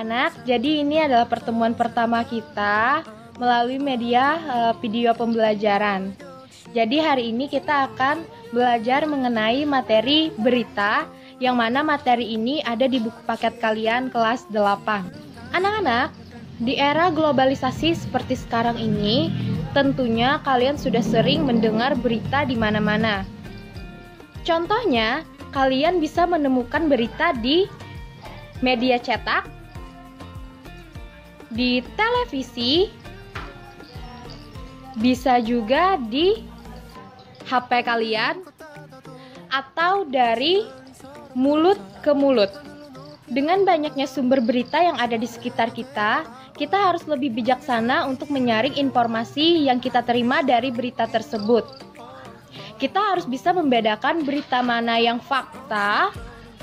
anak-anak, jadi ini adalah pertemuan pertama kita melalui media video pembelajaran. Jadi hari ini kita akan belajar mengenai materi berita, yang mana materi ini ada di buku paket kalian kelas 8. Anak-anak, di era globalisasi seperti sekarang ini, tentunya kalian sudah sering mendengar berita di mana-mana. Contohnya, kalian bisa menemukan berita di media cetak, di televisi, bisa juga di HP kalian, atau dari mulut ke mulut. Dengan banyaknya sumber berita yang ada di sekitar kita, kita harus lebih bijaksana untuk menyaring informasi yang kita terima dari berita tersebut. Kita harus bisa membedakan berita mana yang fakta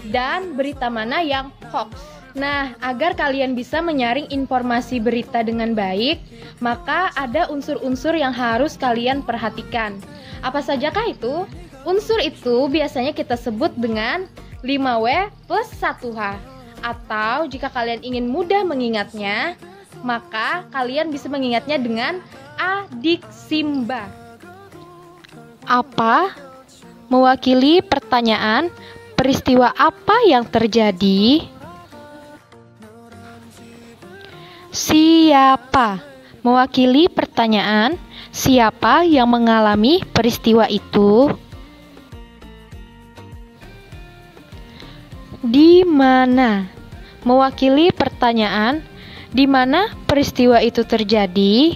dan berita mana yang hoax. Nah, agar kalian bisa menyaring informasi berita dengan baik, maka ada unsur-unsur yang harus kalian perhatikan. Apa sajakah itu? Unsur itu biasanya kita sebut dengan 5W plus 1H. Atau jika kalian ingin mudah mengingatnya, maka kalian bisa mengingatnya dengan adiksimba. Apa? Mewakili pertanyaan, peristiwa apa yang terjadi? Siapa? Mewakili pertanyaan, siapa yang mengalami peristiwa itu? Di mana? Mewakili pertanyaan, di mana peristiwa itu terjadi?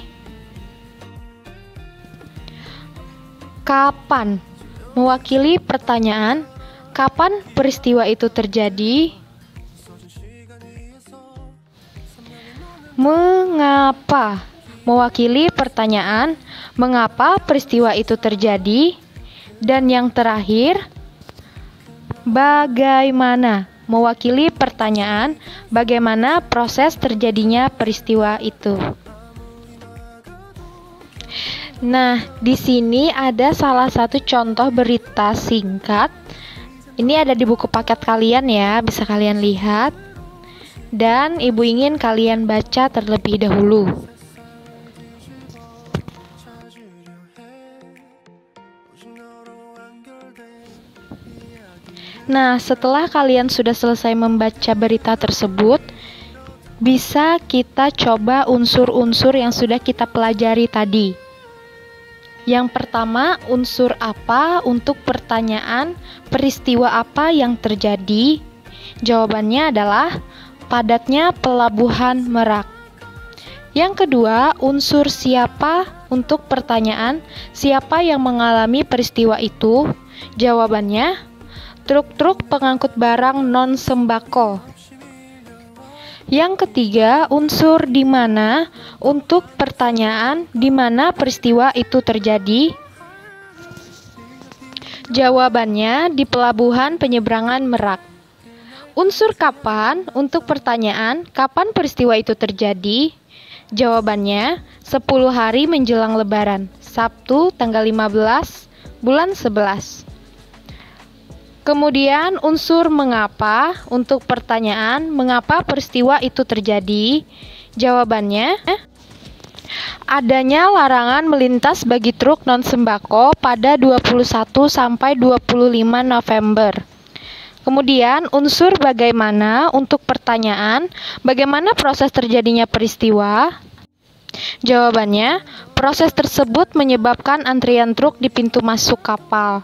Kapan? Mewakili pertanyaan, kapan peristiwa itu terjadi? Mengapa? Mewakili pertanyaan, mengapa peristiwa itu terjadi? Dan yang terakhir, bagaimana? Mewakili pertanyaan, bagaimana proses terjadinya peristiwa itu? Nah, di sini ada salah satu contoh berita singkat. Ini ada di buku paket kalian ya, bisa kalian lihat. Dan ibu ingin kalian baca terlebih dahulu. Nah, setelah kalian sudah selesai membaca berita tersebut, bisa kita coba unsur-unsur yang sudah kita pelajari tadi. Yang pertama, unsur apa untuk pertanyaan peristiwa apa yang terjadi? Jawabannya adalah padatnya pelabuhan Merak. Yang kedua, unsur siapa untuk pertanyaan siapa yang mengalami peristiwa itu? Jawabannya, truk-truk pengangkut barang non-sembako. Yang ketiga, unsur di mana untuk pertanyaan di mana peristiwa itu terjadi? Jawabannya, di pelabuhan penyeberangan Merak. Unsur kapan untuk pertanyaan kapan peristiwa itu terjadi? Jawabannya 10 hari menjelang Lebaran, Sabtu tanggal 15 bulan 11. Kemudian unsur mengapa untuk pertanyaan mengapa peristiwa itu terjadi? Jawabannya adanya larangan melintas bagi truk non-sembako pada 21 sampai 25 November. Kemudian unsur bagaimana untuk pertanyaan, bagaimana proses terjadinya peristiwa? Jawabannya, proses tersebut menyebabkan antrian truk di pintu masuk kapal.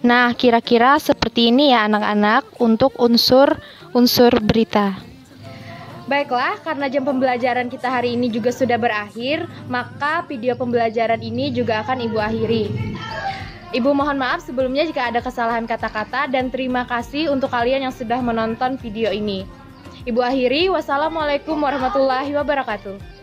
Nah, kira-kira seperti ini ya anak-anak untuk unsur-unsur berita. Baiklah, karena jam pembelajaran kita hari ini juga sudah berakhir, maka video pembelajaran ini juga akan Ibu akhiri. Ibu mohon maaf sebelumnya jika ada kesalahan kata-kata dan terima kasih untuk kalian yang sudah menonton video ini. Ibu akhiri, wassalamualaikum warahmatullahi wabarakatuh.